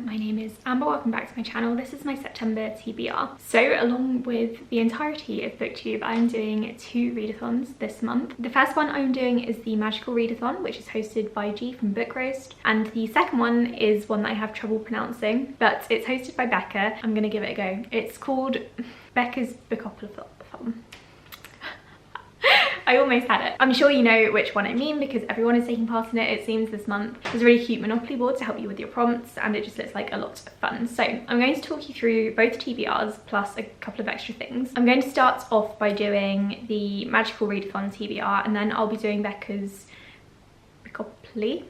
my name is Amber, welcome back to my channel. This is my September TBR. So along with the entirety of BookTube, I'm doing 2 readathons this month. The first one I'm doing is the Magical Readathon, which is hosted by G from Book Roast, and the second one is one that I have trouble pronouncing, but it's hosted by Becca. I'm gonna give it a go. It's called Becca's Bookoplathon. I almost had it. I'm sure you know which one I mean because everyone is taking part in it, it seems, this month. There's a really cute Monopoly board to help you with your prompts, and it just looks like a lot of fun. So I'm going to talk you through both TBRs plus a couple of extra things. I'm going to start off by doing the Magical Readathon TBR, and then I'll be doing Becca's Bookoplathon.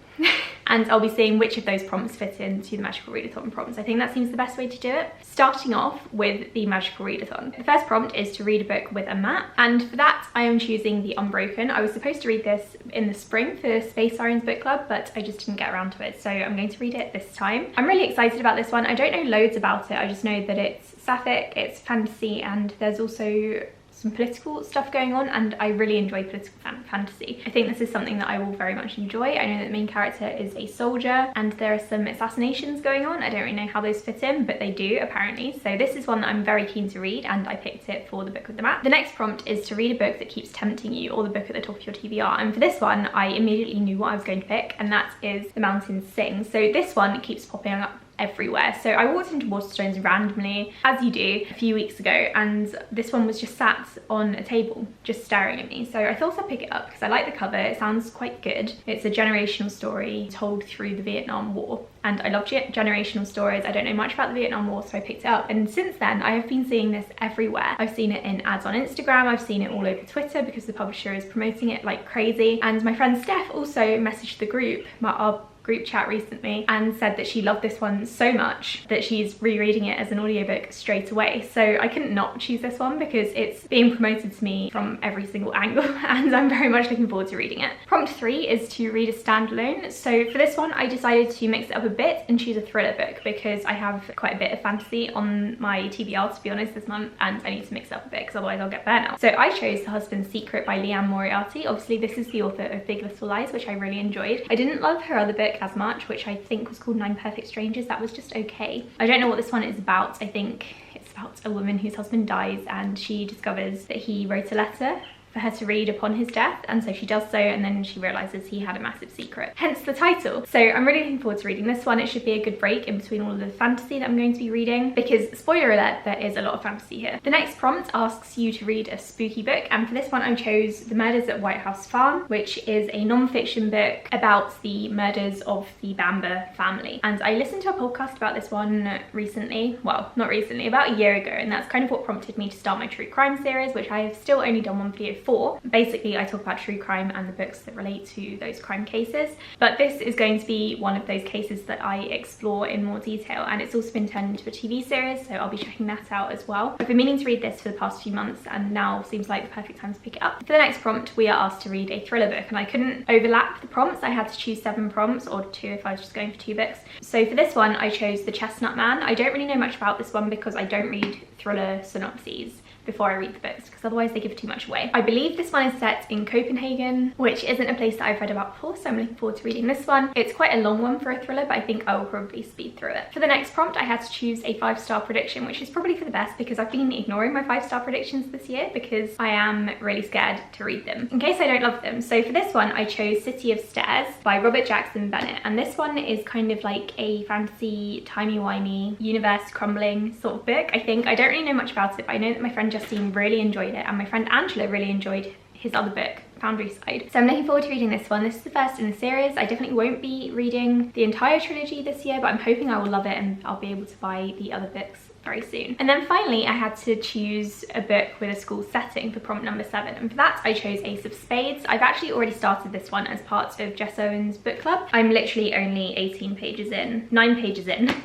And I'll be seeing which of those prompts fit into the Magical Readathon prompts. I think that seems the best way to do it. Starting off with the Magical Readathon. The first prompt is to read a book with a map, and for that I am choosing The Unbroken. I was supposed to read this in the spring for Space Sirens Book Club, but I just didn't get around to it, so I'm going to read it this time. I'm really excited about this one. I don't know loads about it, I just know that it's sapphic, it's fantasy, and there's also some political stuff going on, and I really enjoy political fantasy. I think this is something that I will very much enjoy. I know that the main character is a soldier and there are some assassinations going on. I don't really know how those fit in, but they do apparently. So this is one that I'm very keen to read, and I picked it for the book with the map. The next prompt is to read a book that keeps tempting you, or the book at the top of your TBR. And for this one, I immediately knew what I was going to pick, and that is The Mountains Sing. So this one keeps popping up everywhere. So I walked into Waterstones randomly, as you do, a few weeks ago, and this one was just sat on a table just staring at me. So I thought I'd pick it up because I like the cover. It sounds quite good. It's a generational story told through the Vietnam War, and I love generational stories. I don't know much about the Vietnam War, so I picked it up, and since then I have been seeing this everywhere. I've seen it in ads on Instagram, I've seen it all over Twitter because the publisher is promoting it like crazy, and my friend Steph also messaged the group, our group chat recently, and said that she loved this one so much that she's rereading it as an audiobook straight away. So I couldn't not choose this one because it's being promoted to me from every single angle, and I'm very much looking forward to reading it. Prompt 3 is to read a standalone. So for this one I decided to mix it up a bit and choose a thriller book because I have quite a bit of fantasy on my TBR, to be honest, this month, and I need to mix it up a bit because otherwise I'll get burnout. So I chose The Husband's Secret by Liane Moriarty. Obviously this is the author of Big Little Lies, which I really enjoyed. I didn't love her other book as much, which I think was called 9 Perfect Strangers. That was just okay. I don't know what this one is about. I think it's about a woman whose husband dies and she discovers that he wrote a letter for her to read upon his death, and so she does so, and then she realizes he had a massive secret, hence the title. So I'm really looking forward to reading this one. It should be a good break in between all of the fantasy that I'm going to be reading, because spoiler alert, there is a lot of fantasy here. The next prompt asks you to read a spooky book, and for this one I chose The Murders at White House Farm, which is a non-fiction book about the murders of the Bamber family. And I listened to a podcast about this one recently, well, not recently, about a year ago, and that's kind of what prompted me to start my true crime series, which I have still only done one video for. Basically I talk about true crime and the books that relate to those crime cases, but this is going to be one of those cases that I explore in more detail, and it's also been turned into a TV series, so I'll be checking that out as well. I've been meaning to read this for the past few months, and now seems like the perfect time to pick it up. For the next prompt we are asked to read a thriller book, and I couldn't overlap the prompts. I had to choose 7 prompts, or 2 if I was just going for 2 books. So for this one I chose The Chestnut Man. I don't really know much about this one because I don't read thriller synopses before I read the books, because otherwise they give too much away. I believe this one is set in Copenhagen, which isn't a place that I've read about before, so I'm looking forward to reading this one. It's quite a long one for a thriller, but I think I will probably speed through it. For the next prompt I had to choose a 5-star prediction, which is probably for the best because I've been ignoring my 5-star predictions this year because I am really scared to read them in case I don't love them. So for this one I chose City of Stairs by Robert Jackson Bennett, and this one is kind of like a fantasy timey-wimey universe crumbling sort of book. I think I don't really know much about it, but I know that my friend Justine really enjoyed it, and my friend Angela really enjoyed his other book, Foundry Side. So I'm looking forward to reading this one. This is the first in the series. I definitely won't be reading the entire trilogy this year, but I'm hoping I will love it and I'll be able to buy the other books very soon. And then finally I had to choose a book with a school setting for prompt number 7, and for that I chose Ace of Spades. I've actually already started this one as part of Jess Owen's book club. I'm literally only 9 pages in,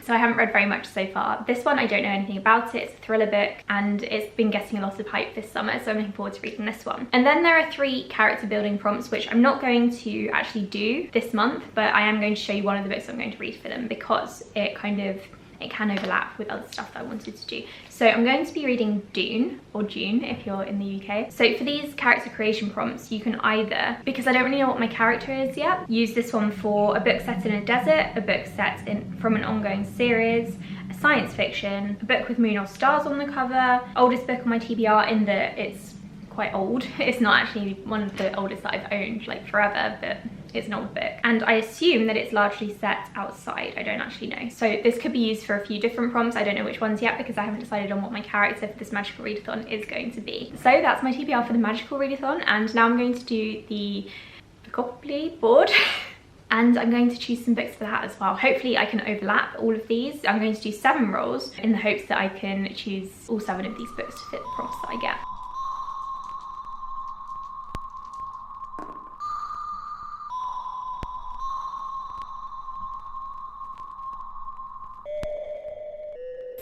so I haven't read very much so far. This one I don't know anything about it. It's a thriller book and it's been getting a lot of hype this summer, so I'm looking forward to reading this one. And then there are 3 character building prompts which I'm not going to actually do this month, but I am going to show you one of the books I'm going to read for them because it kind of it can overlap with other stuff that I wanted to do. So I'm going to be reading Dune, or June if you're in the UK. So for these character creation prompts, you can either, because I don't really know what my character is yet, use this one for a book set in a desert, a book set in from an ongoing series, a science fiction, a book with moon or stars on the cover, oldest book on my TBR in that it's quite old. It's not actually one of the oldest that I've owned like forever, but it's an old book. And I assume that it's largely set outside. I don't actually know. So this could be used for a few different prompts. I don't know which ones yet because I haven't decided on what my character for this Magical Readathon is going to be. So that's my TBR for the Magical Readathon, and now I'm going to do the Bookoplathon board. And I'm going to choose some books for that as well. Hopefully I can overlap all of these. I'm going to do 7 rolls in the hopes that I can choose all 7 of these books to fit the prompts that I get.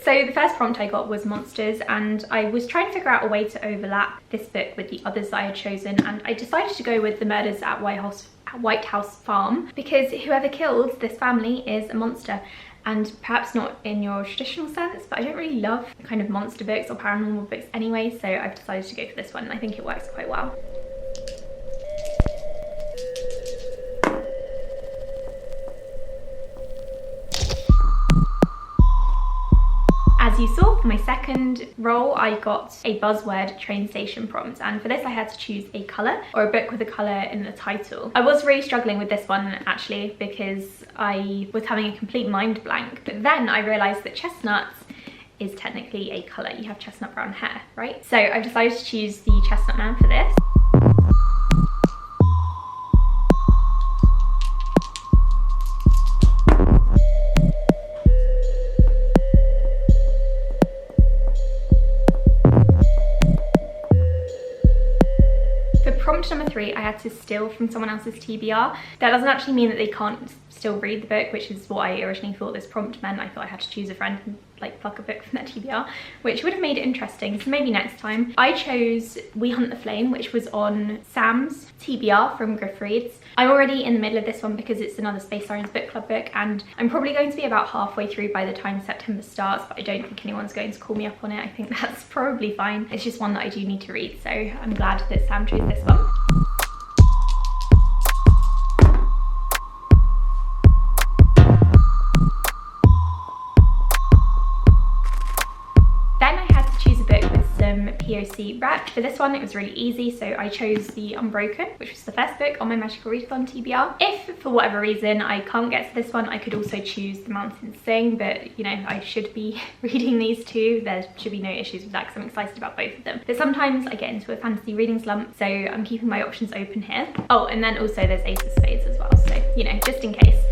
So the first prompt I got was monsters, and I was trying to figure out a way to overlap this book with the others that I had chosen, and I decided to go with the murders at White House Farm, because whoever killed this family is a monster. And perhaps not in your traditional sense, but I don't really love kind of monster books or paranormal books anyway, so I've decided to go for this one, and I think it works quite well. As you saw, for my second roll, I got a buzzword train station prompt, and for this I had to choose a colour or a book with a colour in the title. I was really struggling with this one actually because I was having a complete mind blank, but then I realised that chestnuts is technically a colour. You have chestnut brown hair, right? So I've decided to choose the Chestnut Man for this. Prompt number 3, I had to steal from someone else's TBR. That doesn't actually mean that they can't still read the book, which is what I originally thought this prompt meant. I thought I had to choose a friend and like pluck a book from their TBR, which would have made it interesting, so maybe next time. I chose We Hunt the Flame, which was on Sam's TBR from Griff Reads. I'm already in the middle of this one because it's another Space Sirens book club book, and I'm probably going to be about halfway through by the time September starts, but I don't think anyone's going to call me up on it. I think that's probably fine. It's just one that I do need to read, so I'm glad that Sam chose this one. POC rep. For this one it was really easy, so I chose The Unbroken, which was the first book on my Magical Readathon TBR. If for whatever reason I can't get to this one, I could also choose The Mountains Sing, but you know, I should be reading these two. There should be no issues with that because I'm excited about both of them. But sometimes I get into a fantasy reading slump, so I'm keeping my options open here. Oh, and then also there's Ace of Spades as well, so you know, just in case.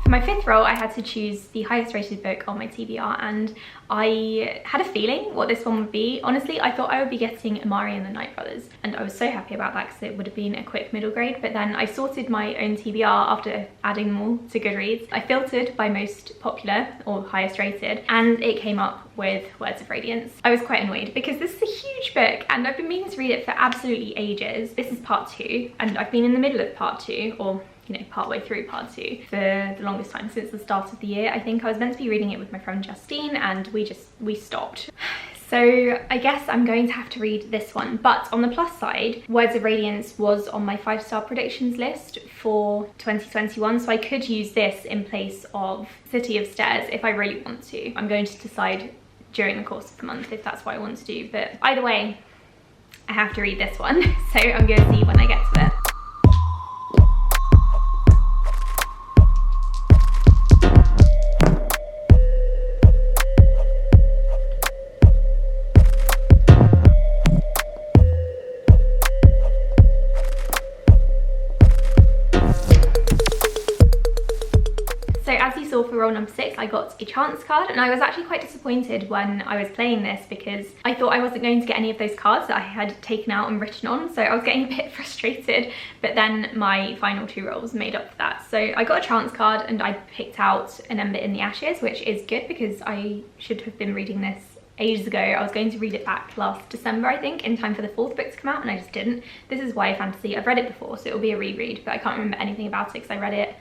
My fifth roll, I had to choose the highest rated book on my TBR, and I had a feeling what this one would be. Honestly, I thought I would be getting Amari and the Night Brothers, and I was so happy about that because it would have been a quick middle grade, but then I sorted my own TBR after adding them all to Goodreads. I filtered by most popular or highest rated, and it came up with Words of Radiance. I was quite annoyed because this is a huge book and I've been meaning to read it for absolutely ages. This is part 2, and I've been in the middle of part 2, or you know, partway through part 2 for the longest time, since the start of the year. I think I was meant to be reading it with my friend Justine, and we stopped. So I guess I'm going to have to read this one. But on the plus side, Words of Radiance was on my 5-star predictions list for 2021, so I could use this in place of City of Stairs if I really want to. I'm going to decide during the course of the month if that's what I want to do, but either way, I have to read this one, so I'm going to see when I get to it. For roll number 6, I got a chance card, and I was actually quite disappointed when I was playing this because I thought I wasn't going to get any of those cards that I had taken out and written on, so I was getting a bit frustrated, but then my final 2 rolls made up for that. So I got a chance card and I picked out An Ember in the Ashes, which is good because I should have been reading this ages ago. I was going to read it back last December, I think, in time for the 4th book to come out, and I just didn't. This is YA fantasy. I've read it before, so it'll be a reread, but I can't remember anything about it because I read it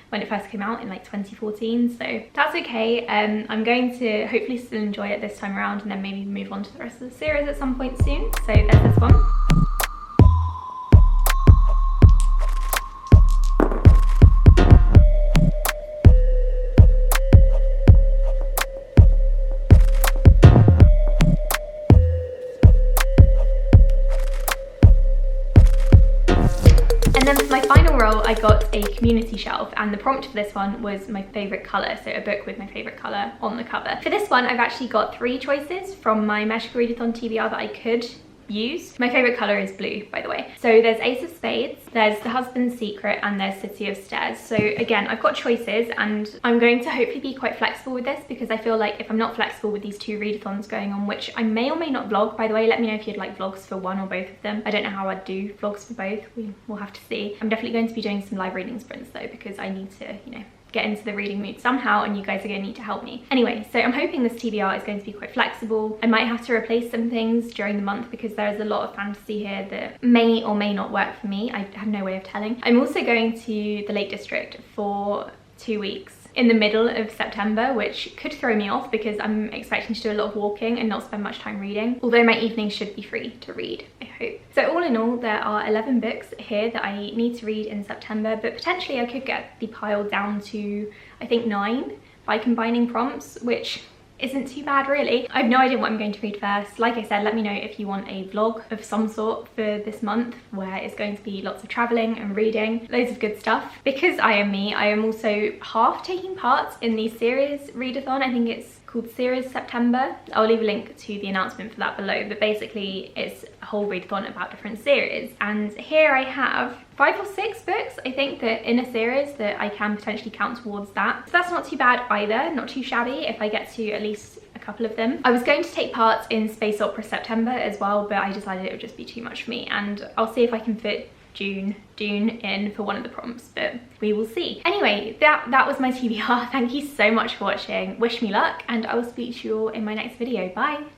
when it first came out in like 2014, so that's okay. I'm going to hopefully still enjoy it this time around and then maybe move on to the rest of the series at some point soon. So there's this one. And then for my final roll, I got a community shelf, and the prompt for this one was my favourite colour, so a book with my favourite colour on the cover. For this one, I've actually got 3 choices from my Magical Readathon TBR that I could use. My favourite colour is blue, by the way. So there's Ace of Spades, there's The Husband's Secret, and there's City of Stairs. So again, I've got choices, and I'm going to hopefully be quite flexible with this, because I feel like if I'm not flexible with these 2 readathons going on, which I may or may not vlog, by the way, let me know if you'd like vlogs for one or both of them. I don't know how I'd do vlogs for both, we'll have to see. I'm definitely going to be doing some live reading sprints though, because I need to, you know, get into the reading mood somehow, and you guys are going to need to help me. Anyway, so I'm hoping this TBR is going to be quite flexible. I might have to replace some things during the month because there is a lot of fantasy here that may or may not work for me. I have no way of telling. I'm also going to the Lake District for 2 weeks in the middle of September, which could throw me off because I'm expecting to do a lot of walking and not spend much time reading, although my evenings should be free to read, I hope. So all in all, there are 11 books here that I need to read in September, but potentially I could get the pile down to, I think, 9 by combining prompts, which isn't too bad really. I have no idea what I'm going to read first. Like I said, let me know if you want a vlog of some sort for this month where it's going to be lots of traveling and reading, loads of good stuff. Because I am me, I am also half taking part in the series readathon. I think it's called Series September. I'll leave a link to the announcement for that below, but basically it's a whole readathon about different series. And here I have 5 or 6 books, I think, that in a series that I can potentially count towards that. So that's not too bad either, not too shabby if I get to at least a couple of them. I was going to take part in Space Opera September as well, but I decided it would just be too much for me, and I'll see if I can fit Dune in for one of the prompts, but we will see. Anyway, that was my TBR. Thank you so much for watching. Wish me luck, and I will speak to you all in my next video. Bye.